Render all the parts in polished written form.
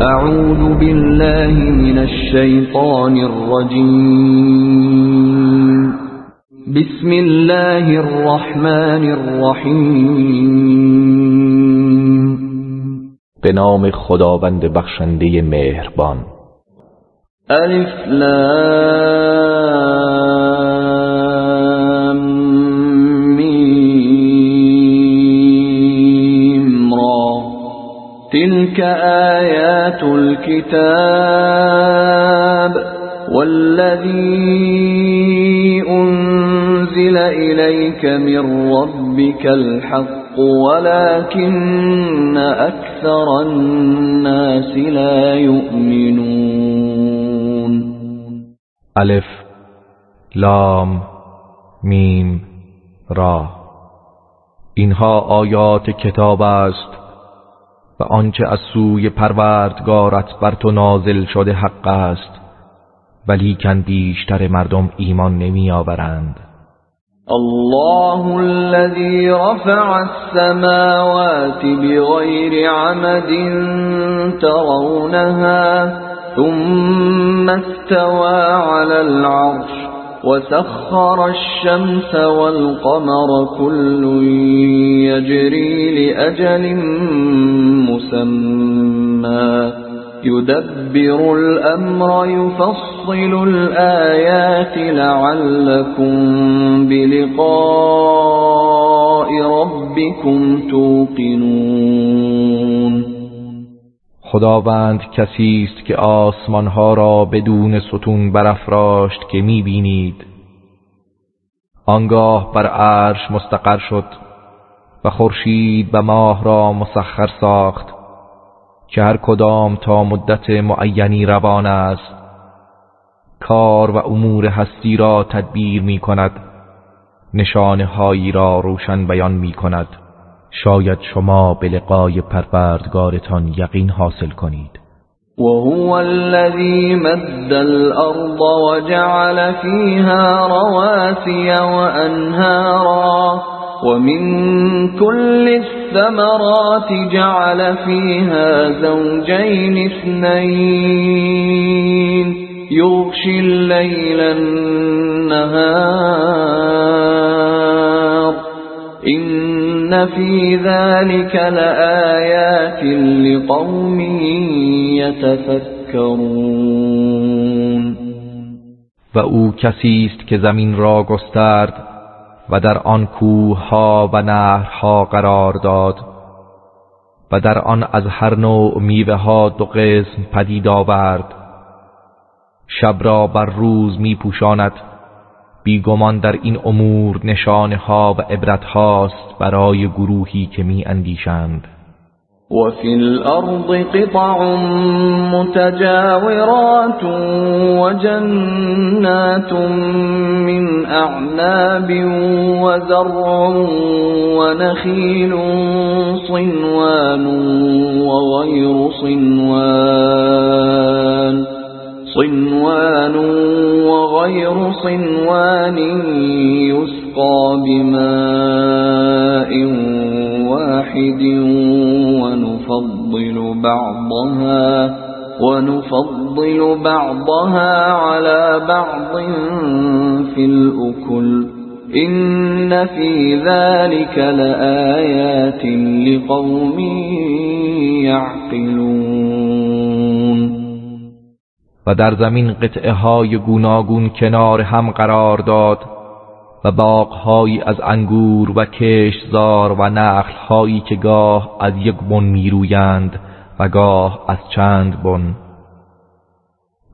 اعوذ بالله من الشیطان الرجیم. بسم الله الرحمن الرحیم. به نام خداوند بخشنده مهربان. الف لام میم را. تلك آیات الكتاب والذی انزل إليك من ربك الحق ولكن أكثر الناس لا يؤمنون. الف لام میم را. اینها آیات کتاب است و آنچه از سوی پروردگارت بر تو نازل شده حق است، ولیکن بیشتر مردم ایمان نمی آورند. الله الذي رفع السماوات بغير عمد ترونها ثم استوى على العرش وسخر الشمس والقمر كل يجري لأجل مسمى يدبر الأمر يفصل الآيات لعلكم بلقاء ربكم توقنون. خداوند کسی است که آسمانها را بدون ستون برافراشت که می‌بینید، آنگاه بر عرش مستقر شد و خورشید و ماه را مسخر ساخت که هر کدام تا مدت معینی روان است، کار و امور هستی را تدبیر می کند، نشانه هایی را روشن بیان می کند، شاید شما به لقای پروردگارتان یقین حاصل کنید. وهو الذي مد الأرض وجعل فيها رواسي وأنهارا ومن كل الثمرات جعل فيها زوجين اثنين يغشي الليل النهار إن في ذلك لآيات لقوم يتفكرون. و او کسی است که زمین را گسترد و در آن کوه‌ها و نهرها قرار داد و در آن از هر نوع میوه‌ها دو قسم پدید آورد. شب را بر روز می پوشاند. بیگمان در این امور نشانه ها و عبرت هاست برای گروهی که می اندیشند. وفي الأرض قطع متجاورات وجنات من أعناب وزرع ونخيل صنوان وغير صنوان يسقى بماء واحد ونفضل بعضها على بعض في الأكل إن في ذلك لآيات لقوم يعقلون. و در زمین قطعه های گوناگون کنار هم قرار داد و باغ‌هایی از انگور و کشتزار و نخل‌هایی که گاه از یک بن میرویند و گاه از چند بن،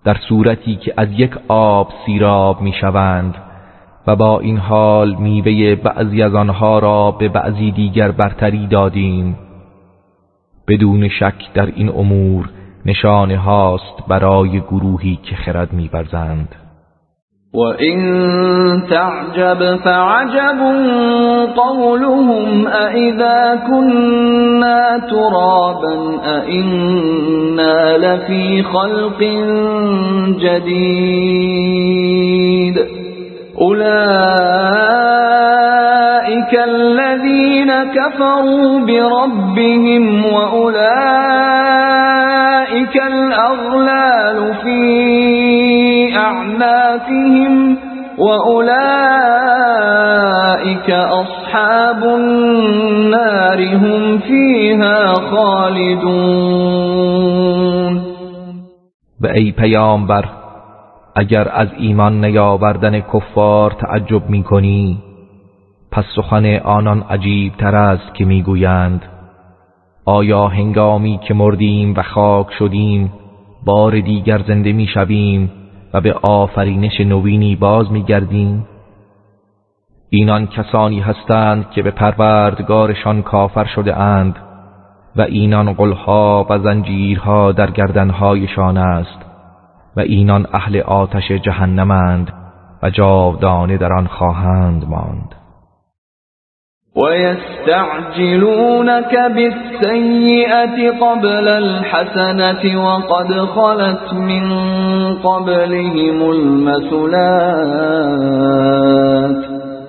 در صورتی که از یک آب سیراب میشوند، و با این حال میوه بعضی از آنها را به بعضی دیگر برتری دادیم. بدون شک در این امور نشانه هاست برای گروهی که خرد می‌ورزند. وَإِن تَعْجَبْ فَعَجَبٌ قَوْلُهُمْ أَإِذَا كُنَّا تُرَابًا أَإِنَّا لَفِي خَلْقٍ جَدِيدٍ أُولَئِكَ الَّذِينَ كَفَرُوا بِرَبِّهِمْ وَأُولَئِكَ الأغلال في أعناقهم وأولئك أصحاب النار هم فيها خالدون. و ای پیامبر، اگر از ایمان نیاوردن کفار تعجب می کنی، پس سخن آنان عجیب تر است که می گویند آیا هنگامی که مردیم و خاک شدیم بار دیگر زنده می شویم و به آفرینش نوینی باز می گردیم؟ اینان کسانی هستند که به پروردگارشان کافر شده اند و اینان غلها و زنجیرها در گردنهایشان است و اینان اهل آتش جهنمند و جاودانه در آن خواهند ماند. وَيَسْتَعْجِلُونَكَ بِالسَّيِّئَةِ قَبْلَ الْحَسَنَةِ وَقَدْ خَلَتْ مِنْ قَبْلِهِمُ الْمَثُلَاتُ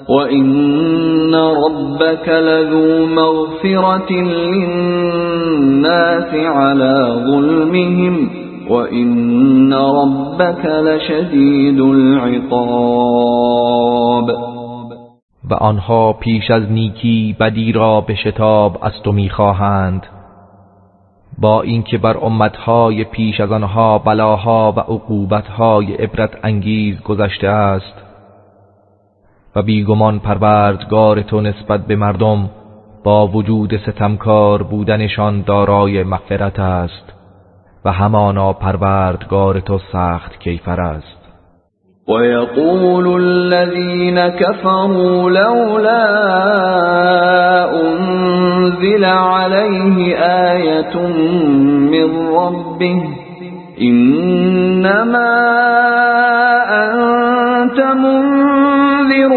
وَإِنَّ رَبَّكَ لَذُو مَغْفِرَةٍ لِلنَّاسِ عَلَى ظُلْمِهِمْ وَإِنَّ رَبَّكَ لَشَدِيدُ الْعِقَابِ. و آنها پیش از نیکی بدی را به شتاب از تو می‌خواهند، با اینکه بر امتهای پیش از آنها بلاها و عقوبتهای عبرت انگیز گذشته است و بیگمان پروردگار تو نسبت به مردم با وجود ستمکار بودنشان دارای مغفرت است و همانا پروردگار تو سخت کیفر است. وَيَقُولُ الَّذِينَ كَفَرُوا لَوْلَا أُنزِلَ عَلَيْهِ آيَةٌ مِّن رَّبِّهِ إِنَّمَا أَنتَ مُنذِرٌ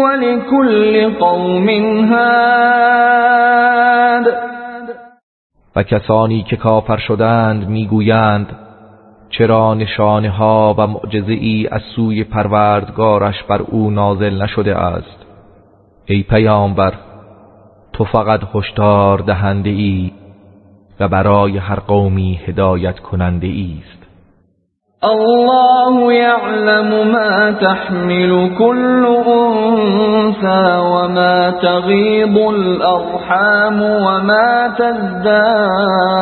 وَلِكُلِّ قَوْمٍ هَادٍ. و کسانی که کافر شدند میگویند چرا نشانه ها و معجزه‌ای از سوی پروردگارش بر او نازل نشده است؟ ای پیامبر، تو فقط هشدار دهنده ای و برای هر قومی هدایت کننده ای است. الله يعلم ما تحمل كل أنثى وما تغيض الأرحام وما تزداد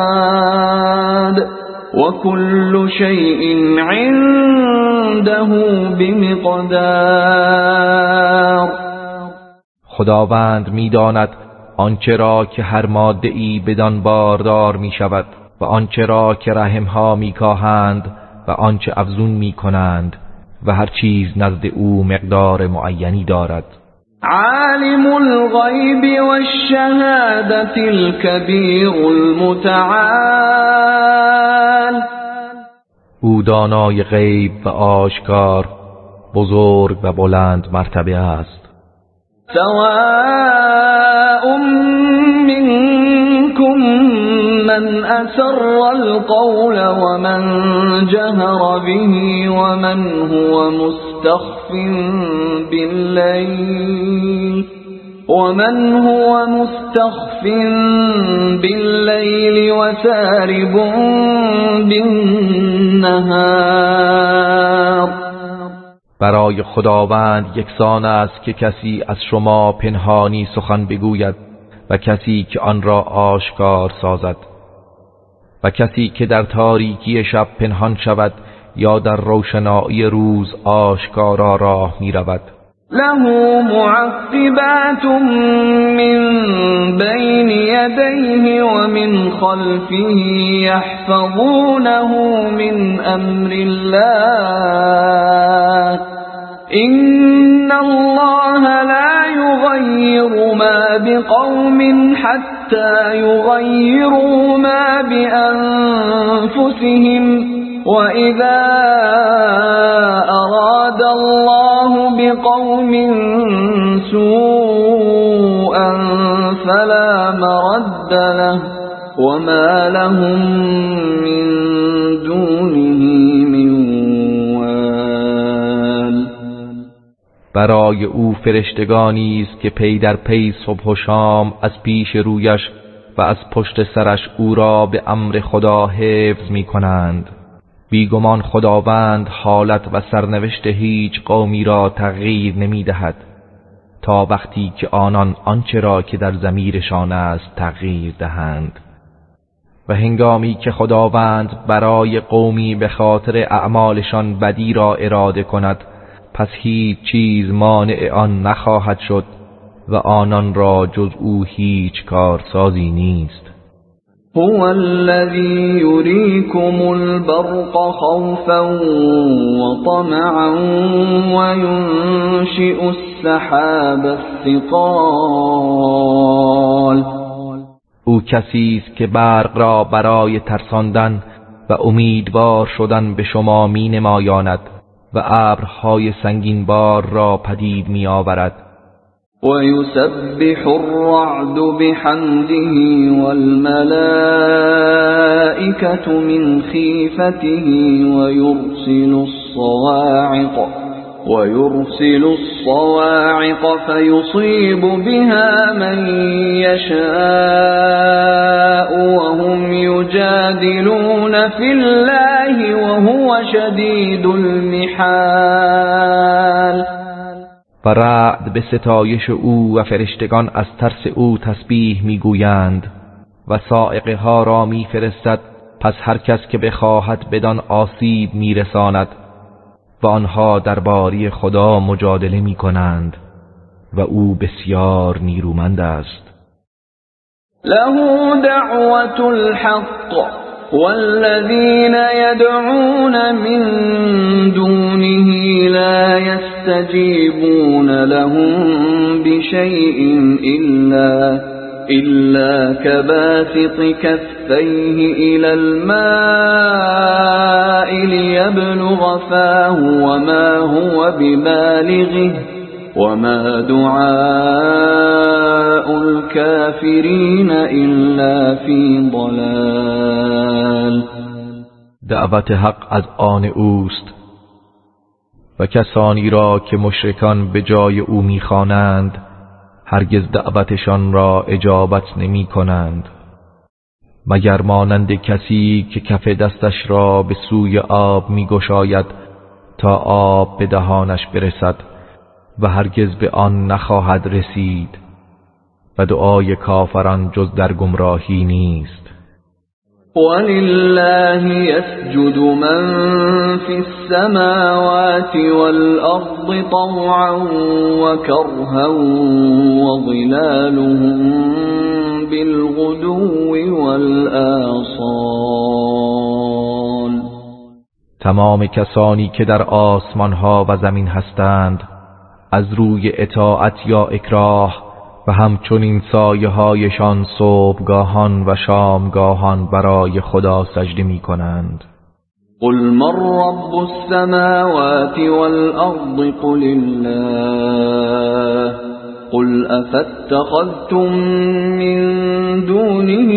وكل شيء عنده بمقدار. خداوند می‌داند آنچه را که هر ماده‌ای بدان باردار می‌شود و آنچه را که رحم‌ها می‌کاهند و آنچه افزون می‌کنند و هر چیز نزد او مقدار معینی دارد. عالم الغیب والشهادة الكبیر المتعال. او دانای غیب و آشکار، بزرگ و بلند مرتبه است. سواء منكم من أسر القول ومن جهر به ومن هو مستخف بالليل وسارب بالنهار. برای خداوند یکسان است که کسی از شما پنهانی سخن بگوید و کسی که آن را آشکار سازد و کسی که در تاریکی شب پنهان شود یا در روشنایی روز آشکارا راه می رود. له معقبات من بین یدیه ومن خلفه یحفظونه من امر الله إن الله لا يغير ما بقوم حتى يغيروا ما بأنفسهم وإذا أراد الله بقوم سوءا فلا مرد له وما لهم من دونه من وال. برای او فرشتگانی است که پی در پی صبح و شام از پیش رویش و از پشت سرش او را به امر خدا حفظ می کنند. بیگمان خداوند حالت و سرنوشت هیچ قومی را تغییر نمی دهد تا وقتی که آنان آنچه را که در ضمیرشان است تغییر دهند. و هنگامی که خداوند برای قومی به خاطر اعمالشان بدی را اراده کند، پس هیچ چیز مانع آن نخواهد شد و آنان را جز او هیچ کارسازی نیست. هو الذی یریکم البرق خوفا وطمعا وینشئ السحاب الثقال. او کسی است که برق را برای ترساندن و امیدوار شدن به شما می نمایاند و ابرهای سنگین بار را پدید می آورد. ويسبح الرعد بحمده والملائكة من خيفته ويرسل الصواعق فيصيب بها من يشاء وهم يجادلون في الله وهو شديد المحال. و رعد به ستایش او و فرشتگان از ترس او تسبیح میگویند و صاعقه ها را میفرستد، پس هر کس که بخواهد بدان آسیب میرساند و آنها درباره خدا مجادله میکنند و او بسیار نیرومند است. له دعوة الحق والذين يدعون من دونه لا يستجيبون لهم بشيء إلا كباسط كفيه إلى الماء ليبلغ فاه وما هو ببالغه وما دعاء الكافرين إلا في ضلال. دعوت حق از آن اوست و کسانی را که مشرکان به جای او میخوانند هرگز دعوتشان را اجابت نمی کنند مگر مانند کسی که کف دستش را به سوی آب می گشاید تا آب به دهانش برسد و هرگز به آن نخواهد رسید و دعای کافران جز در گمراهی نیست. ولله يسجد من في السماوات والأرض طوعا وكرها وظلالهم بالغدو والآصال. تمام کسانی که در آسمان ها و زمین هستند از روی اطاعت یا اکراه و همچنین سایه هایشان صبحگاهان و شامگاهان برای خدا سجده می کنند. قل من رب السماوات والأرض قل الله قل أفاتخذتم من دونه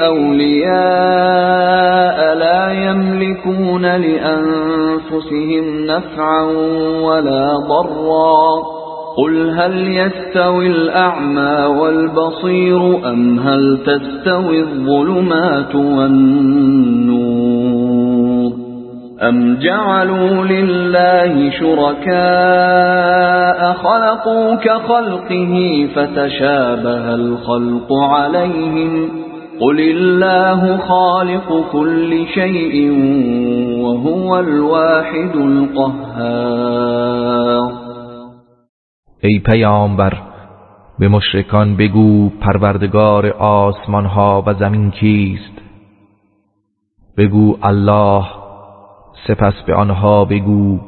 أولياء لا يملكون لأنفسهم نفعا ولا ضرا قل هل يستوي الأعمى والبصير أم هل تستوي الظلمات والنور أم جعلوا لله شركاء خلقوا كخلقه فتشابه الخلق عليهم قل الله خالق كل شيء وهو الواحد القهار. ای پیامبر به مشرکان بگو پروردگار آسمان ها و زمین کیست؟ بگو الله. سپس به آنها بگو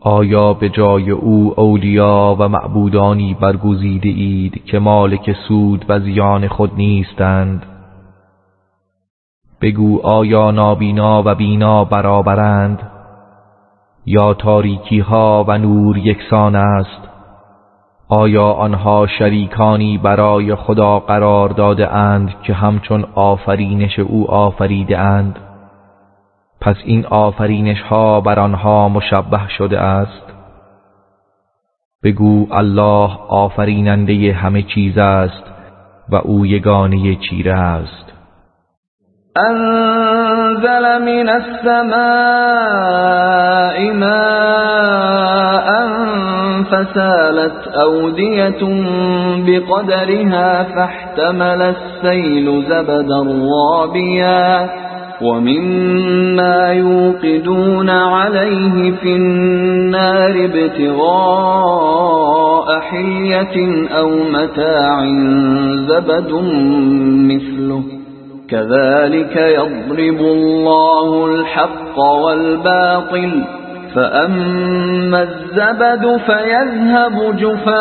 آیا به جای او اولیا و معبودانی برگزیده اید که مالک سود و زیان خود نیستند؟ بگو آیا نابینا و بینا برابرند یا تاریکی ها و نور یکسان است؟ آیا آنها شریکانی برای خدا قرار داده اند که همچون آفرینش او آفریده اند؟ پس این آفرینش ها بر آنها مشبه شده است. بگو الله آفریننده همه چیز است و او یگانه چیره است. انزل من السماء ماء فسالت أودية بقدرها فاحتمل السيل زبدا رابيا ومما يوقدون عليه في النار ابتغاء حلية أو متاع زبد مثله كذلك يضرب الله الحق والباطل فأما الزبد فيذهب جفاء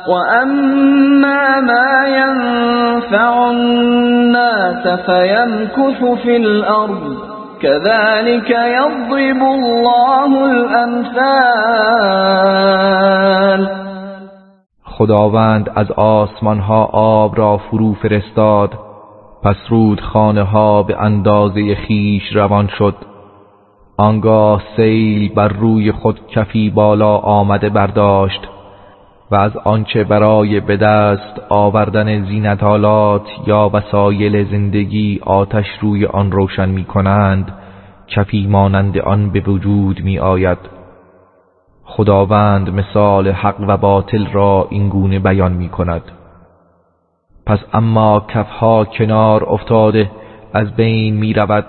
وأما ما ينفع الناس فيمكث في الأرض كذلك يضرب الله الأمثال. خداوند از آسمان ها آب را فرو فرستاد، پس رودخانه ها به اندازه خیش روان شد. آنگاه سیل بر روی خود کفی بالا آمده برداشت و از آنچه برای به دست آوردن زینت‌آلات یا وسایل زندگی آتش روی آن روشن می کنند کفی مانند آن به وجود می آید. خداوند مثال حق و باطل را اینگونه بیان می کند. پس اما کفها کنار افتاده از بین می رود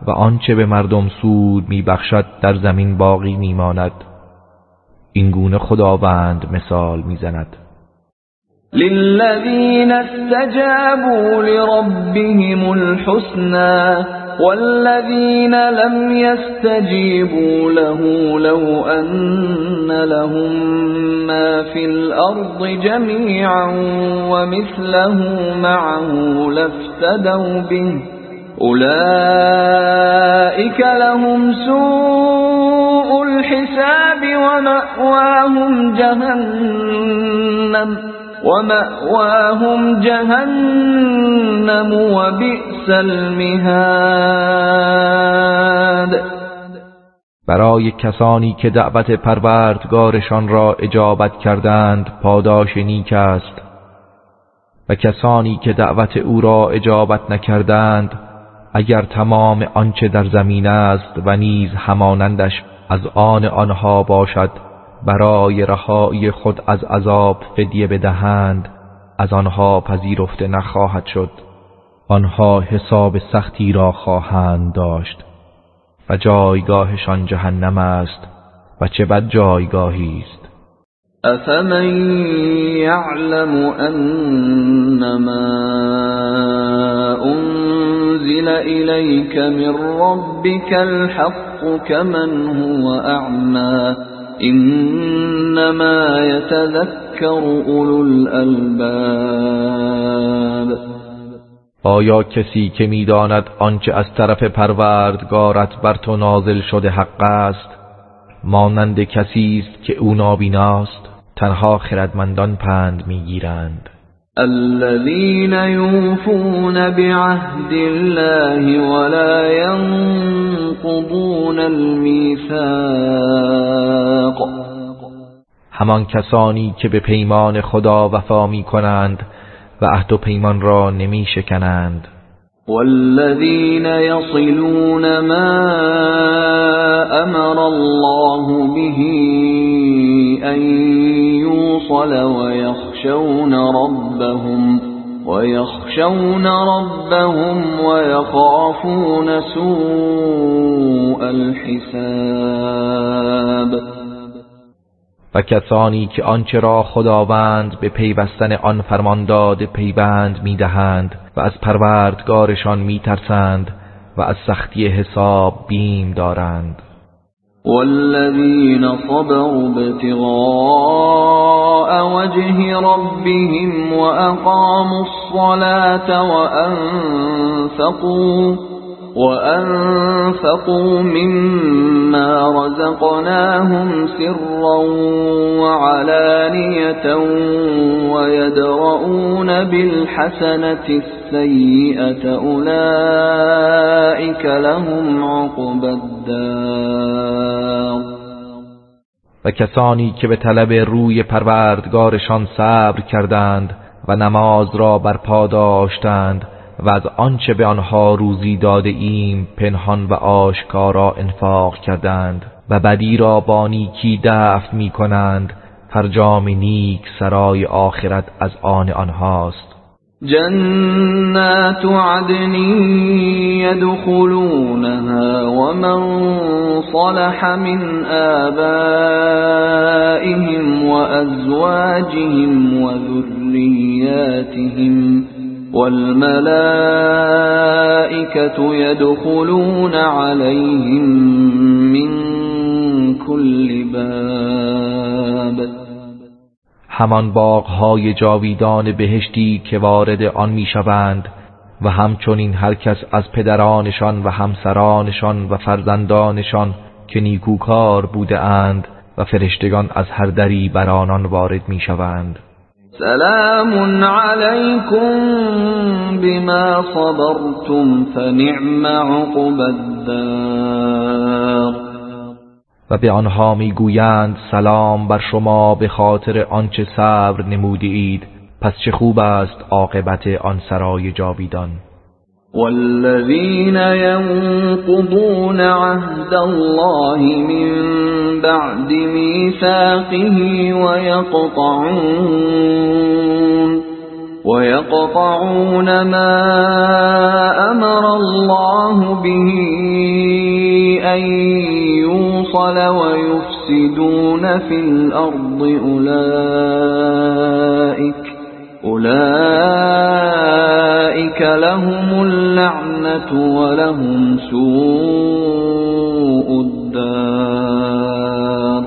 و آنچه به مردم سود می بخشد در زمین باقی می ماند. اینگونه خداوند مثال می زند. للذین استجابوا لربهم الحسنى والذین لم يستجيبوا له لو أن لهم ما في الأرض جميعا ومثله معه لافتدوا به أولئك لهم سوء الحساب ومأواهم جهنم وبئس المهاد. برای کسانی که دعوت پروردگارشان را اجابت کردند پاداش نیک است و کسانی که دعوت او را اجابت نکردند اگر تمام آنچه در زمین است و نیز همانندش از آن آنها باشد برای رهایی خود از عذاب فدیه بدهند از آنها پذیرفته نخواهد شد. آنها حساب سختی را خواهند داشت و جایگاهشان جهنم است و چه بد جایگاهی است. افمن یعلم انما انزل الیک من ربک الحق کمن هو اعمی انما یتذکر اولو الالباب. آیا کسی که می‌داند آنچه از طرف پروردگارت بر تو نازل شده حق است مانند کسی است که او نابیناست؟ تنها خردمندان پند می‌گیرند. الذين يوفون بعهد الله ولا ينقضون الميثاق. همان کسانی که به پیمان خدا وفا می کنند و عهد و پیمان را نمی شکنند. والذين يصلون ما امر الله به ان يوصل ويخشون ربهم ويخافون سوء الحساب. و کسانی که آنچه را خداوند به پیوستن آن فرمانداد پیوند می‌دهند و از پروردگارشان می‌ترسند و از سختی حساب بیم دارند. والذین صبروا ابتغاء وجه ربهم وأقاموا الصلاة وأنفقوا مما رزقناهم سرا وعلانية ويدرؤون بالحسنة السيئة أولئك لهم عقبى الدار. و کسانی که به طلب روی پروردگارشان صبر کردند و نماز را برپا داشتند و از آنچه به آنها روزی داده ایم پنهان و آشکارا انفاق کردند و بدی را با نیکی دفع می کنند، فرجام نیک سرای آخرت از آن آنهاست. جنات عدن يدخلونها ومن صلح من آبائهم وأزواجهم وذرياتهم والملائكة يدخلون عليهم من كل باب. همان باغ‌های جاویدان بهشتی که وارد آن می‌شوند و همچنین هر کس از پدرانشان و همسرانشان و فرزندانشان که نیکوکار بوده اند و فرشتگان از هر دری بر آنان وارد می‌شوند. سلام علیکم بما صبرتم فنعم عقب الدار. و به آنها میگویند سلام بر شما به خاطر آنچه صبر نمودید، پس چه خوب است عاقبت آن سرای جاویدان. والذین ينقضون عهد الله من بعد میثاقه ويقطعون ما امر الله به ان يوصل ويفسدون في الارض اولئك لهم اللعنة ولهم سوء الدار.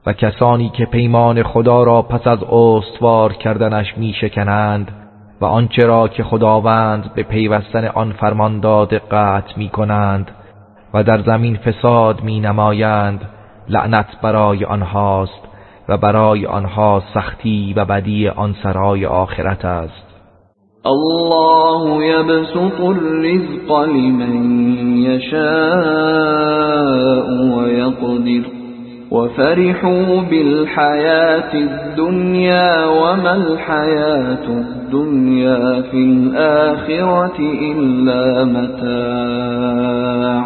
و کسانی که پیمان خدا را پس از استوار کردنش می شکنند و آنچه را که خداوند به پیوستن آن فرمان داده قطع می کنند و در زمین فساد می نمایند، لعنت برای آنهاست و برای آنها سختی و بدی آن سرای آخرت است. الله يبسط الرزق لمن يشاء ويقدر وفرحوا بالحياة الدنيا وما الحياة الدنيا في الآخرة إلا متاع.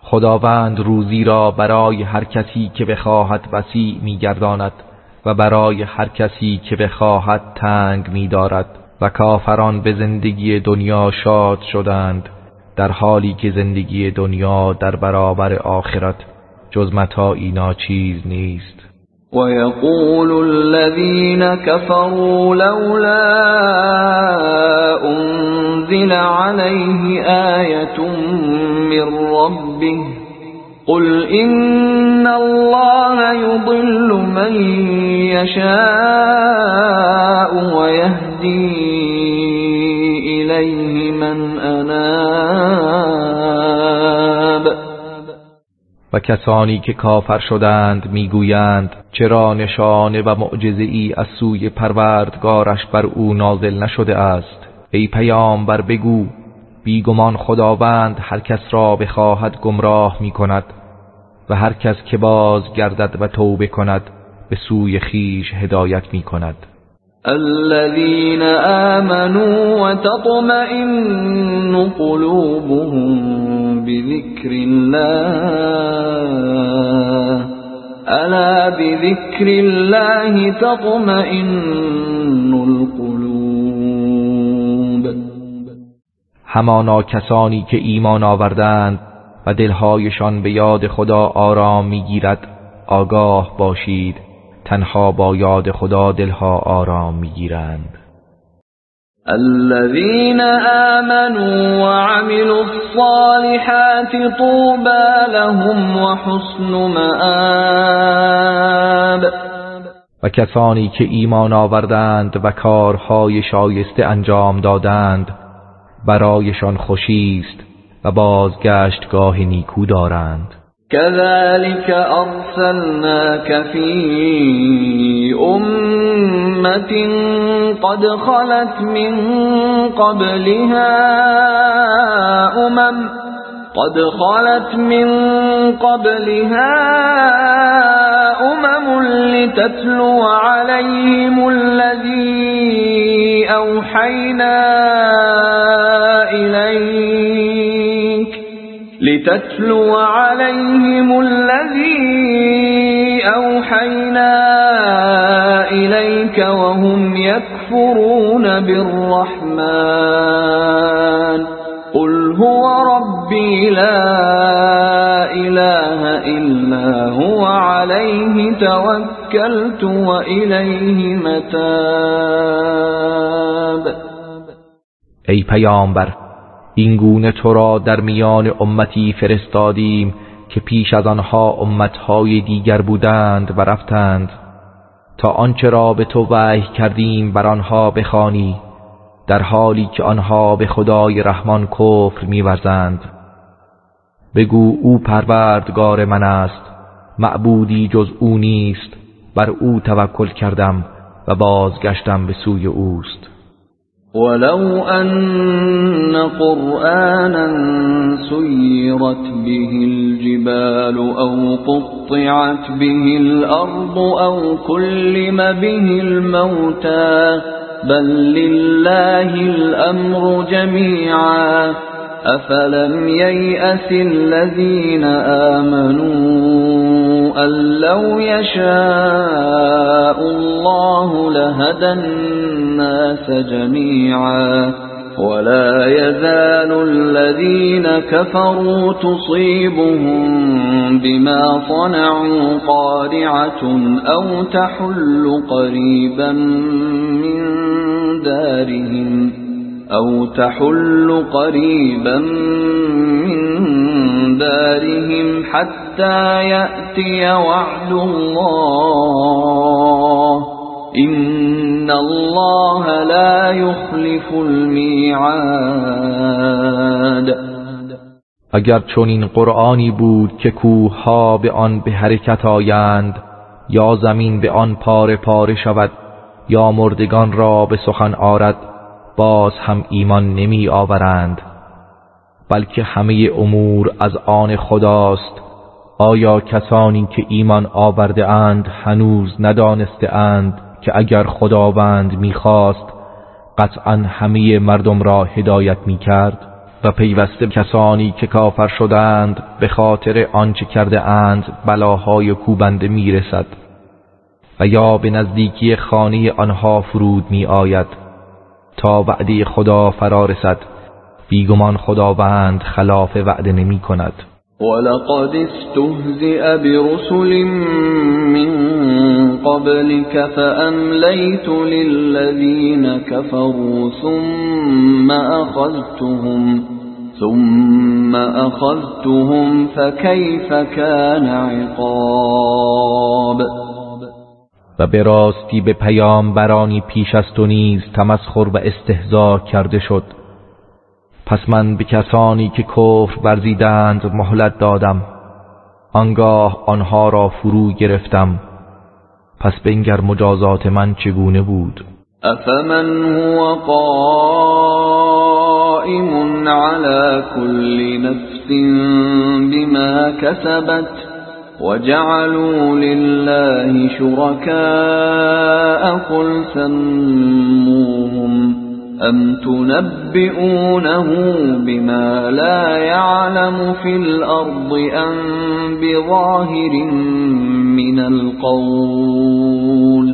خداوند روزی را برای هر کسی که بخواهد وسیع می‌گرداند و برای هر کسی که بخواهد تنگ می‌دارد و کافران به زندگی دنیا شاد شدند، در حالی که زندگی دنیا در برابر آخرت جز متاعی ناچیز نیست. ويقول الذين كفروا لولا أنزل عليه آية من ربه قل إن الله يضل من يشاء ويهدي إليه من أناب. و کسانی که کافر شدند میگویند چرا نشانه و معجزه‌ای از سوی پروردگارش بر او نازل نشده است؟ ای پیامبر بگو بیگمان خداوند هر کس را بخواهد گمراه میکند و هر کس که باز گردد و توبه کند به سوی خیش هدایت میکند. الذين آمنوا وتطمئن قلوبهم بذكر الله ألا بذكر الله تطمئن القلوب. همانا کسانی که ایمان آوردند و دلهایشان به یاد خدا آرام میگیرد، آگاه باشید تنها با یاد خدا دلها آرام میگیرند. الذين آمنوا وعملوا الصالحات طوبى لهم وحسن مآب. و کسانی که ایمان آوردند و کارهای شایسته انجام دادند برایشان خوشی است و بازگشتگاه نیکو دارند. كذلك أرسلناك في أمة قد خلت من قبلها قد خلت من قبلها لتتلو عليهم الذي أوحينا إليك وهم يكفرون بالرحمن قل هو ربي لا إله إلا هو عليه توكلت وإليه متاب. ای پیامبر، این گونه تو را در میان امتی فرستادیم که پیش از آنها امتهای دیگر بودند و رفتند تا آنچه را به تو وحی کردیم بر آنها بخوانی، در حالی که آنها به خدای رحمان کفر می‌ورزند. بگو او پروردگار من است، معبودی جز او نیست، بر او توکل کردم و بازگشتم به سوی اوست. ولو أن قرآنا سيرت به الجبال أو قطعت به الأرض أو كلم به الموتى بل لله الأمر جميعا أفلم ييأس الذين آمنوا أن لو يشاء الله لهدى الناس جميعا ولا يزال الذين كفروا تصيبهم بما صنعوا قارعة أو تحل قريبا من دارهم حتى يأتي وعد الله إن الله لا يخلف الميعاد. اگر چنین قرآنی بود که کوه‌ها به آن به حرکت آیند یا زمین به آن پاره پاره شود یا مردگان را به سخن آرد، باز هم ایمان نمی آورند، بلکه همه امور از آن خداست. آیا کسانی که ایمان آورده اند هنوز ندانسته اند که اگر خداوند می‌خواست قطعاً همه مردم را هدایت می‌کرد؟ و پیوسته کسانی که کافر شدند به خاطر آنچه کرده اند بلاهای کوبنده می‌رسد و یا به نزدیکی خانه آنها فرود می‌آید تا وعده خدا فرا رسد. بیگمان خداوند خلاف وعده نمی کند. ولقد استهزئ برسل من قبلك فأمليت للذين كفروا ثم أخذتهم فكيف كان عقاب. و به راستی به پیامبرانی پیش از تو نیز تمسخر و استهزا کرده شد، پس من به کسانی که کفر ورزیدند مهلت دادم، آنگاه آنها را فرو گرفتم. پس بنگر مجازات من چگونه بود. افمن هو قائم على كل نفس بما كسبت وجعلوا لله شركاء قل سموهم أم تنبئونه بما لا يعلم في الأرض أم بظاهر من القول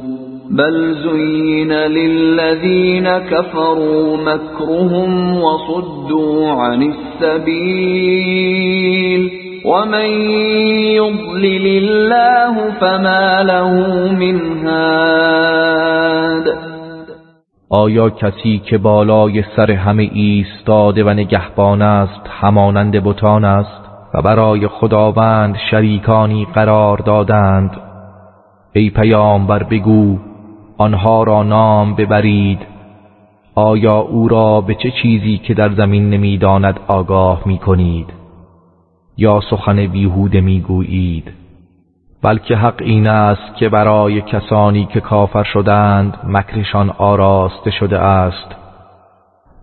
بل زين للذين كفروا مكرهم وصدوا عن السبيل ومن يضلل الله فما له من هاد. آیا کسی که بالای سر همه ایستاده و نگهبان است همانند بتان است و برای خداوند شریکانی قرار دادند؟ ای پیامبر بگو آنها را نام ببرید. آیا او را به چه چیزی که در زمین نمیداند آگاه می کنید یا سخن بیهوده می گویید؟ بلکه حق این است که برای کسانی که کافر شدند مکرشان آراسته شده است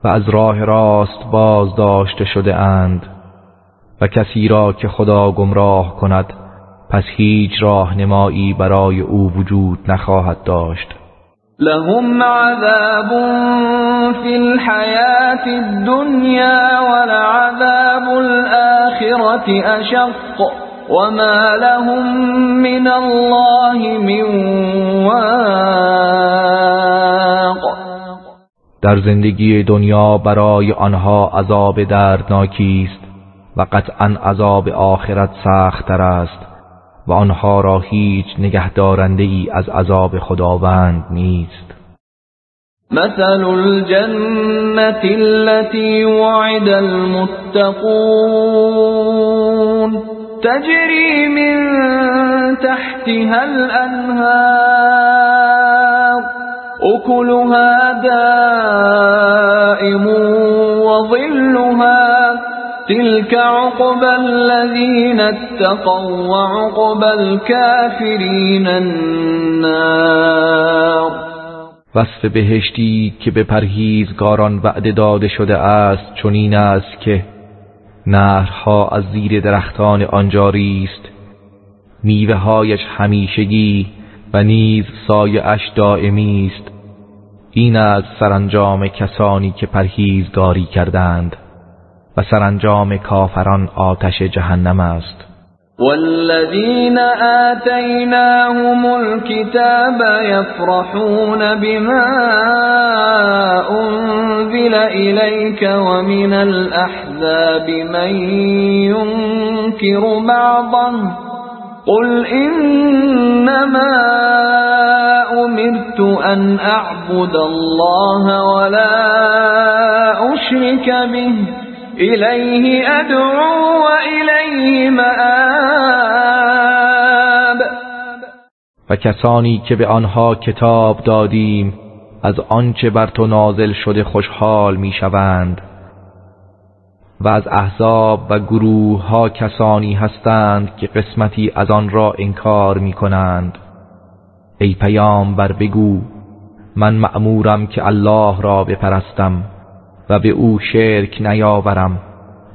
و از راه راست باز داشته شده اند و کسی را که خدا گمراه کند پس هیچ راهنمایی برای او وجود نخواهد داشت. لهم عذاب في الحياة الدنيا ولعذاب الآخرة أشق وما لهم من الله من واق. در زندگی دنیا برای آنها عذاب دردناکی است و قطعاً عذاب آخرت سخت تر است و آنها را هیچ نگهدارنده ای از عذاب خداوند نیست. مثل الجنة التي وعد المتقون تجري من تحتها الأنهار أكلها دائم وظلها تلك عقبى الذين اتقوا وعقبى الكافرين النار. وصف بهشتی که به پرهیزگاران وعده داده شده است چنین است که نهرها از زیر درختان آن جاری است، میوه هایش همیشگی و نیز سایه اش دائمی است. این از سرانجام کسانی که پرهیزگاری کردند و سرانجام کافران آتش جهنم است. والذين آتيناهم الكتاب يفرحون بما أنزل إليك ومن الأحزاب من ينكر بعضه قل إنما أمرت أن أعبد الله ولا أشرك به إليه أدعو وإليه مآب. و کسانی که به آنها کتاب دادیم از آنچه بر تو نازل شده خوشحال میشوند و از احزاب و گروه ها کسانی هستند که قسمتی از آن را انکار میکنند. ای پیامبر بگو من مأمورم که الله را بپرستم و به او شرک نیاورم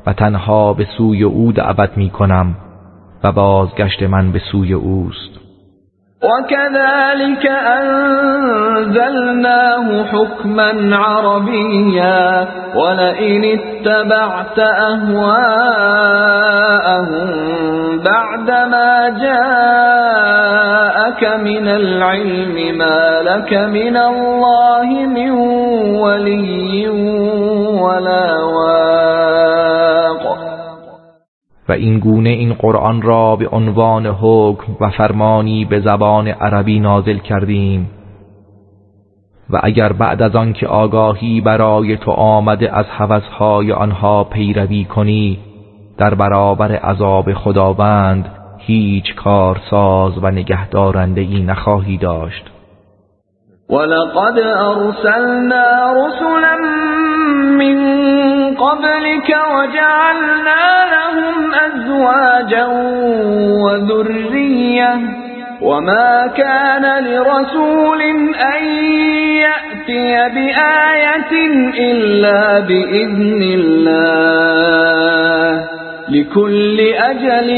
و تنها به سوی او دعوت می کنم و بازگشت من به سوی اوست. وكذلك أنزلناه حكما عربيا ولئن اتبعت أهواءهم بعدما جاءك من العلم ما لك من الله من ولي ولا واق. و این گونه این قرآن را به عنوان حکم و فرمانی به زبان عربی نازل کردیم و اگر بعد از آن که آگاهی برای تو آمده از هوسهای آنها پیروی کنی در برابر عذاب خداوند هیچ کارساز و نگهدارنده ای نخواهی داشت. ولقد أرسلنا رسلا من قبلك وجعلنا لهم أزواجا وذرية وما كان لرسول أن يأتي بآية إلا بإذن الله لكل أجل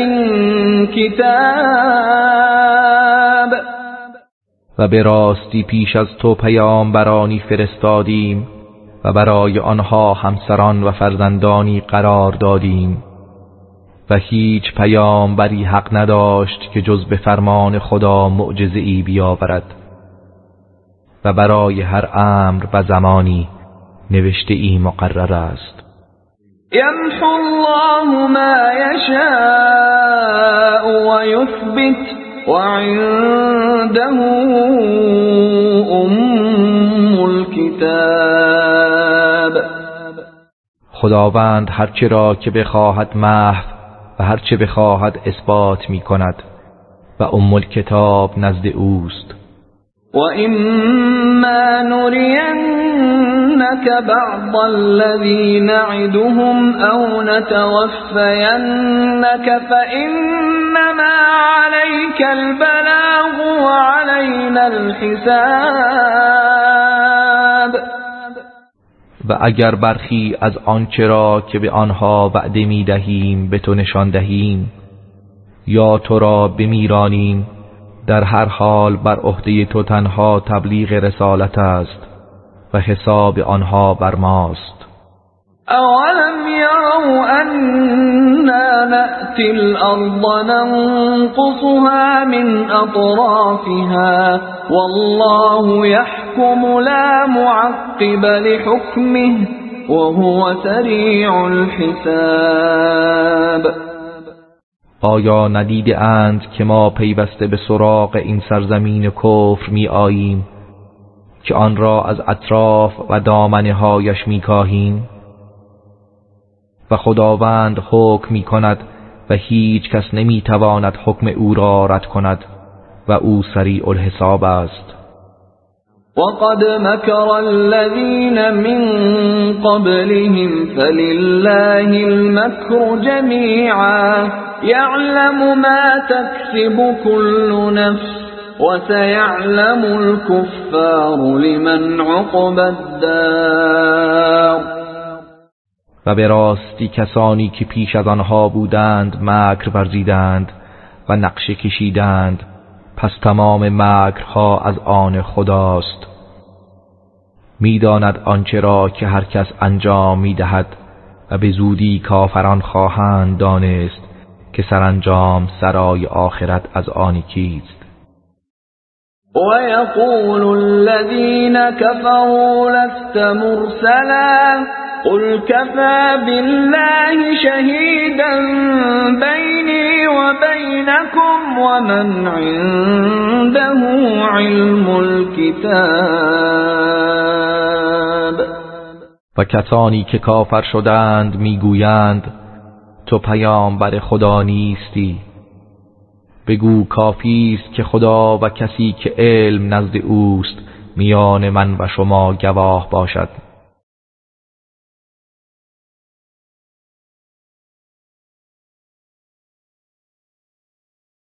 كتاب. و به راستی پیش از تو پیامبرانی فرستادیم و برای آنها همسران و فرزندانی قرار دادیم و هیچ پیامبری حق نداشت که جز به فرمان خدا معجزه‌ای بیاورد و برای هر امر و زمانی نوشته ای مقرر است. يمحو الله ما يشاء ويثبت وعنده الكتاب. خداوند هرچه را که بخواهد محو و هرچه بخواهد اثبات می کند و الکتاب نزد اوست. وَإِمَّا نُرِيَنَّكَ بَعْضَ الَّذِي نَعِدُهُمْ أَوْ نَتَوَفَّيَنَّكَ فَإِنَّمَا عَلَيْكَ الْبَلَاغُ وَعَلَيْنَا الْحِسَابُ. و اگر برخی از آنچه را که به آنها وعده می دهیم به تو نشان دهیم یا تو را بمیرانیم، در هر حال بر عهده تو تنها تبلیغ رسالت است و حساب آنها بر ماست. اولم یروا انا نأتی الارض ننقصها من اطرافها والله يحكم لا معقب لحكمه وهو سریع الحساب. آیا ندیده اند که ما پیوسته به سراغ این سرزمین کفر می آییم که آن را از اطراف و دامنه هایش می کاهیم و خداوند حکم می کند و هیچ کس نمی تواند حکم او را رد کند و او سریع الحساب است. وقد مكر الذين من قبلهم فلله المكر جميعا يعلم ما تكسب كل نفس وسيعلم الكفار لمن عقبى الدار. و به راستی کسانی که پیش از آنها بودند مکر ورزیدند و نقشه کشیدند، پس تمام مکرها از آن خداست. میداند آنچه را که هر کس انجام میدهد و به زودی کافران خواهند دانست که سرانجام سرای آخرت از آن کیست. ويقول الذين كفروا لست مرسلا قل كفى بالله شهيدا بيني وبينكم ومن عنده علم الكتاب. و کسانی که کافر شدند میگویند تو پیامبر خدا نیستی. بگو کافی است که خدا و کسی که علم نزد اوست میان من و شما گواه باشد.